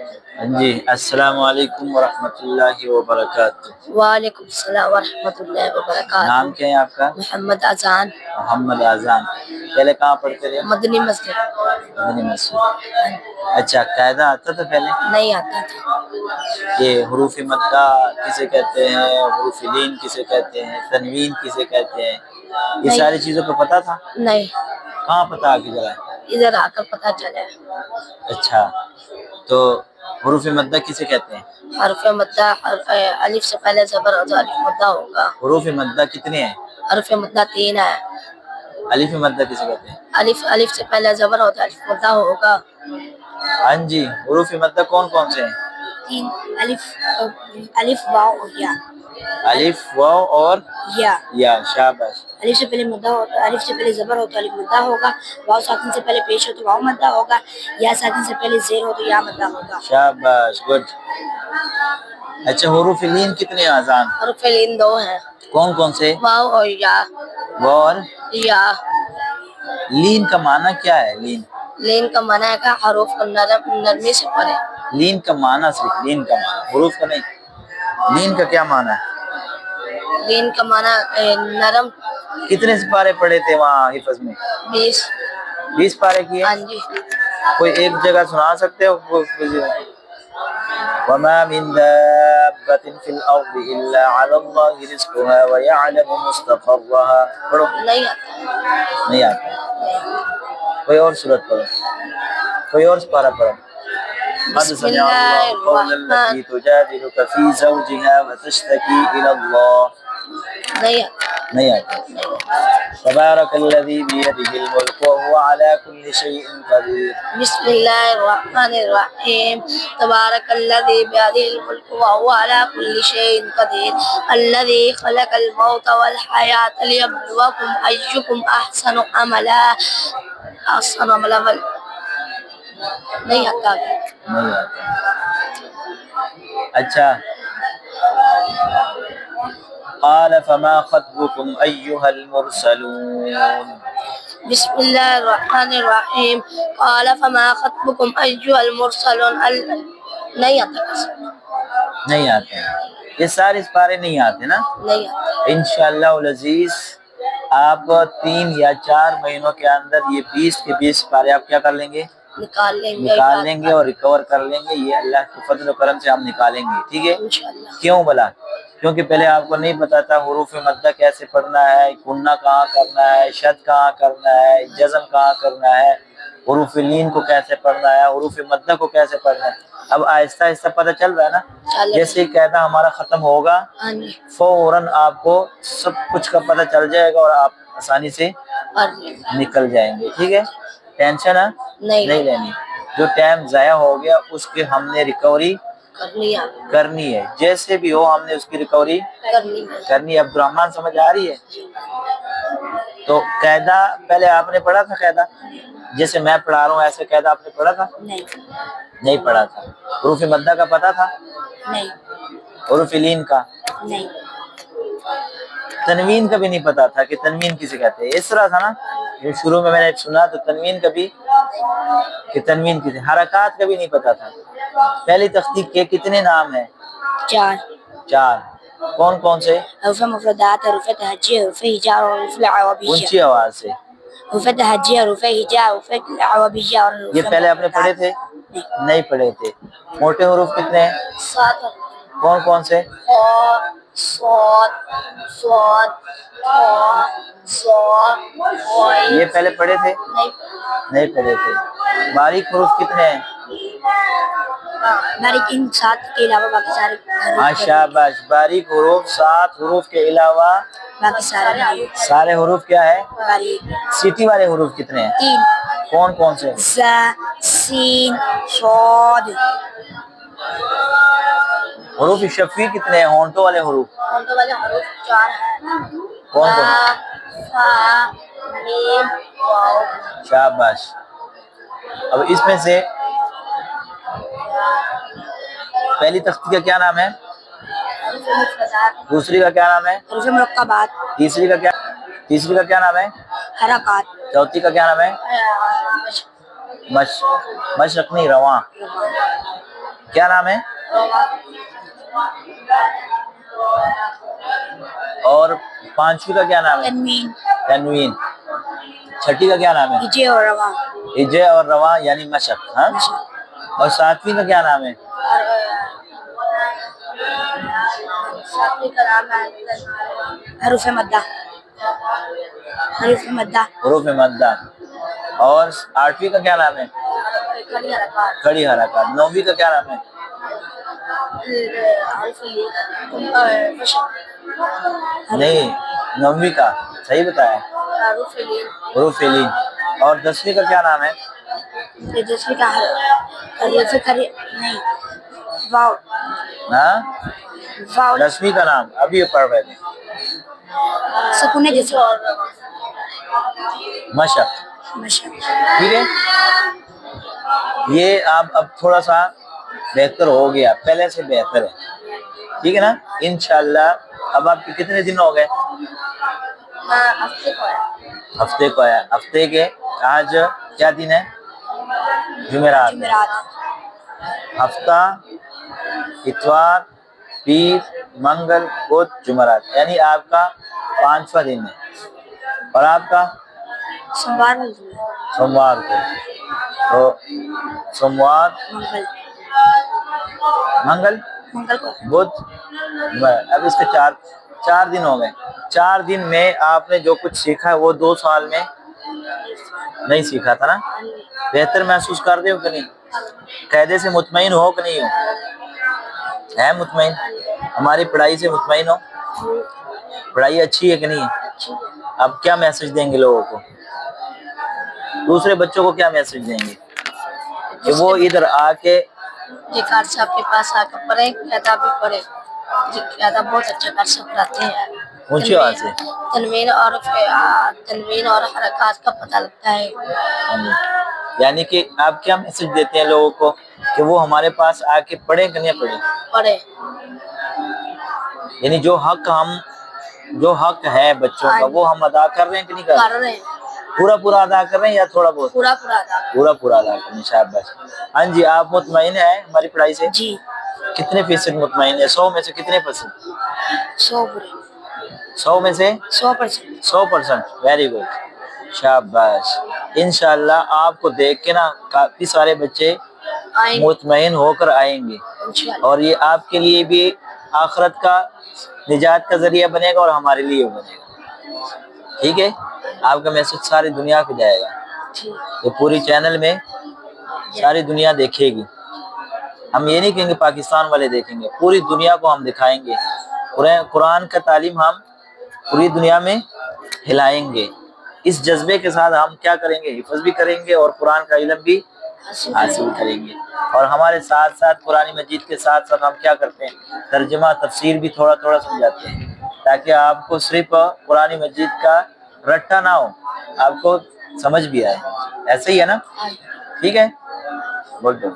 جی السلام علیکم ورحمۃ اللہ وبرکاتہ۔ وعلیکم السلام ورحمۃ اللہ وبرکاتہ۔ نام کیا ہے آپ کا؟ محمد اذان۔ محمد اذان۔ پہلے کہاں پڑھتے رہے؟ مدنی مسجد۔ مدنی مسجد۔ اچھا، قاعدہ آتا تھا پہلے؟ نہیں آتا تھا۔ یہ حروف مدہ کسے کہتے ہیں، حروف لین کسے کہتے ہیں، تنوین کسے کہتے ہیں، یہ ساری چیزوں کو پتا تھا؟ نہیں۔ کہاں پتا آ کے ذرا؟ ادھر آ کر پتا چلا۔ اچھا، تو حروف مدہ کسے کہتے ہیں؟ حرف مدہ الف سے پہلے زبر اور الف مدہ ہوگا۔ حروف مدہ کتنے ہیں؟ حرف مدہ 3 ہے۔ الف مدہ کسے کہتے ہیں؟ الف سے پہلے زبر اور الف مدہ ہوگا۔ ہاں جی، حروف مدہ کون کون سے ہیں؟ 3 الف واو اور یا۔ الف واو اور یا، شاباش۔ الف سے پہلے مدہ ہوتا ہے، الف سے پہلے زبر ہوتا ہے الف مدہ ہوگا، واو ساکن سے پہلے پیش ہو تو واو مدہ ہوگا، یا ساکن سے پہلے زیر ہو تو یا مدہ ہوگا۔ شاباش، گڈ۔ اچھا، حروف لین کتنے ہیں اذان؟ حروف لین 2 ہیں۔ کون کون سے؟ واو اور یا۔ واو اور یا۔ لین کا معنی کیا ہے؟ لین کا معنی ہے کہ حروف کو نرمی سے پڑھے۔ لین کا معنی صرف لین کا معنی، حروف کا نہیں۔ لین کا کیا معنی ہے؟ لین کا معنی نرم۔ کتنے سپارے پڑھے تھے وہاں حفظ میں؟ 20 پارے کیے؟ ہاں جی۔ کوئی ایک جگہ سنا سکتے ہو؟ وَمَا مِن دَابَّةٍ فِي الْأَرْضِ إِلَّا عَلَى اللَّهِ رِزْقُهَا وَيَعْلَمُ مُسْتَقَرَّهَا۔ پڑھو۔ نہیں آتا۔ نہیں آتا۔ کوئی اور سورت پڑھو، کوئی اور سپارہ پڑھو۔ قَدْ سَمِعَ اللَّهُ قَوْلَ الَّتِي تُجَادِلُكَ فِي زَوْجِهَا وَتَشْتَكِي إِلَى اللَّهِ۔ نہیں آتا۔ نہیں آتا۔ تبارک الذی بیدہ الملک وهو علی کل شیء قدیر۔ بسم اللہ الرحمن الرحیم۔ تبارک الذی بیدہ الملک وهو علی کل شیء قدیر، الذی خلق الموت والحیاة لیبلوکم ایکم احسن عملا۔ احسن عملا نہیں آتا۔ نہیں آتا۔ اچھا، قال فما خطبكم أيها المرسلون۔ بسم اللہ الرحمن الرحیم۔ قال فما خطبكم ایها المرسلون۔ نہیں آتا۔ نہیں آتے، یہ سارے سپارے نہیں آتے نا؟ نہیں آتا۔ انشاءاللہ العزیز آپ 3 یا 4 مہینوں کے اندر یہ 20 کے 20 سپارے آپ کیا کر لیں گے؟ نکال لیں گے اور ریکور کر لیں گے۔ یہ اللہ کے فضل و کرم سے ہم نکالیں گے، ٹھیک ہے؟ کیوں بلا؟ کیونکہ پہلے آپ کو نہیں پتا تھا حروف مدہ کیسے پڑھنا ہے، گننا کہاں کرنا ہے، شد کہاں کرنا ہے، جزم کہاں کرنا ہے، حروف لین کو کیسے پڑھنا ہے، حروف مدہ کو کیسے پڑھنا ہے۔ اب آہستہ آہستہ پتہ چل رہا ہے نا؟ جیسے ہی قاعدہ ہمارا ختم ہوگا فوراً آپ کو سب کچھ کا پتہ چل جائے گا اور آپ آسانی سے نکل جائیں گے، ٹھیک ہے؟ ٹینشن نہیں لینی۔ جو ٹائم ضائع ہو گیا اس کی ہم نے ریکوری کرنی ہے، جیسے بھی ہو ہم نے اس کی ریکوری کرنی ہے۔ عبد الرحمن سمجھ آ رہی ہے؟ تو قاعدہ پہلے آپ نے پڑھا تھا؟ قاعدہ جیسے میں پڑھا رہا ہوں ایسے قاعدہ آپ نے پڑھا تھا؟ نہیں پڑھا تھا۔ حروف مدہ کا پتہ تھا؟ نہیں۔ حروف لین کا؟ نہیں۔ تنوین کا بھی نہیں پتا تھا کہ تنوین کسے کہتے ہیں؟ اس طرح تھا نا، شروع میں نے سنا تو تنوین کا بھی کہ تنوین کسے، حرکات کا بھی نہیں پتا تھا۔ پہلی تحقیق کے کتنے نام ہیں؟ 4۔ کون کون سے؟ حروف مفردات، حروف تہجی، حروف ہجا اور حروف اعوابیہ۔ اونچی آواز سے۔ حروف تہجی، حروف ہجا، حروف اعوابیہ اور حروف۔ یہ پہلے آپ نے پڑھے تھے؟ نہیں پڑھے تھے۔ موٹے حروف کتنے ہیں؟ 7۔ کون کون سے؟ صاد، صاد، صاد۔ یہ پہلے پڑھے تھے؟ نہیں پڑھے تھے۔ باریک حروف کتنے ہیں؟ باریک ان 7 کے علاوہ باقی سارے حروف۔ شاباش، باریک حروف 7 حروف کے علاوہ باقی سارے حروف کیا ہے؟ باریک۔ سیٹی والے حروف کتنے ہیں؟ 3۔ کون کون سے؟ ز، سین، صاد۔ حروف شفوی کتنے ہیں؟ ہونٹوں والے حروف؟ ہونٹوں والے حروف 4 ہیں۔ کون کون؟ فا، میم، واو۔ شاباش۔ اب اس میں سے پہلی تختی کا کیا نام ہے؟ حروف مفردات۔ دوسری کا کیا نام ہے؟ حروف مرکبات۔ تیسری کا کیا نام ہے؟ حرکات۔ چوتھی کا کیا نام ہے؟ مشرق نہیں، رواں۔ کیا نام ہے؟ اور پانچویں کا کیا نام ہے؟ تنوین. تنوین. چھٹی کا کیا نام ہے؟ ہجے اور رواں. ہجے اور رواں یعنی مشق. ہاں. اور ساتویں کا کیا نام ہے؟ ساتویں کا نام ہے حروف مدہ. حروف مدہ. حروف مدہ. اور آٹھویں کا کیا نام ہے؟ کھڑی حرکات. کھڑی حرکات. نویں کا کیا نام ہے؟ نہیں، نویں کا صحیح بتایا. حروف لین. اور 10ویں کا کیا نام ہے؟ 10ویں کا حروف نہیں واو. ہاں. واو 10ویں کا نام ابھی یہ پڑھ رہے تھے. سکون جسم. مشق. مشق. ٹھیک ہے. یہ اب تھوڑا سا بہتر ہو گیا، پہلے سے بہتر ہے. ٹھیک ہے نا انشاءاللہ. اب آپ کے کتنے دن ہو گئے؟ ہفتے کو آیا. ہفتے کے آج کیا دن ہے؟ جمعرات. ہفتہ اتوار پیر منگل بدھ جمعرات یعنی آپ کا 5واں دن ہے. اور آپ کا سوموار کو. تو سوموار منگل بدھ. اب اس کے چار دن ہو گئے. 4 دن میں آپ نے جو کچھ سیکھا ہے وہ 2 سال میں نہیں سیکھا تھا نا. بہتر محسوس کر دے ہو کہ نہیں؟ قاعدے سے مطمئن ہو کہ نہیں ہو؟ ہے مطمئن؟ ہماری پڑھائی سے مطمئن ہو؟ پڑھائی اچھی ہے کہ نہیں ہے؟ اب کیا میسج دیں گے لوگوں کو؟ دوسرے بچوں کو کیا میسج دیں گے کہ وہ ادھر آ کے کار صاحب کے پاس آ کر پڑھیں؟ قاعدہ بھی پڑھے. قاعدہ بہت اچھا کار صاحب پڑھاتے ہیں. اونچی آواز سے. تنوین اور حرکات کا پتہ لگتا ہے. یعنی کہ آپ کیا میسج دیتے ہیں لوگوں کو کہ وہ ہمارے پاس آ کے پڑھیں کہ نہیں پڑھیں؟ پڑھے. یعنی جو حق ہے بچوں کا وہ ہم ادا کر رہے ہیں کہ نہیں کر رہے ہیں؟ پورا ادا کر رہے ہیں یا تھوڑا بہت؟ پورا ادا کر رہے ہیں. شاباش. ہاں جی. آپ مطمئن ہیں ہماری پڑھائی سے؟ جی. کتنے فیصد مطمئن ہے؟ 100 میں سے کتنے %؟ 100 میں سے 100%. Very good. شاباش. انشاءاللہ آپ کو دیکھ کے نا کافی سارے بچے مطمئن ہو کر آئیں گے. اور یہ آپ کے لیے بھی آخرت کا نجات کا ذریعہ بنے گا اور ہمارے لیے بنے گا. ٹھیک ہے. آپ کا میسج ساری دنیا پہ جائے گا. یہ پوری چینل میں ساری دنیا دیکھے گی. ہم یہ نہیں کہیں گے پاکستان والے دیکھیں گے، پوری دنیا کو ہم دکھائیں گے. قرآن کا تعلیم ہم پوری دنیا میں پھیلائیں گے. اس جذبے کے ساتھ ہم کیا کریں گے؟ حفظ بھی کریں گے اور قرآن کا علم بھی حاصل کریں گے. اور ہمارے ساتھ ساتھ قرآن مجید کے ساتھ ساتھ ہم کیا کرتے ہیں؟ ترجمہ تفسیر بھی تھوڑا سمجھاتے ہیں تاکہ آپ کو صرف قرآن مجید کا رٹا نہ ہو، آپ کو سمجھ بھی آئے. ایسے ہی ہے نا؟ ٹھیک ہے. بول دو.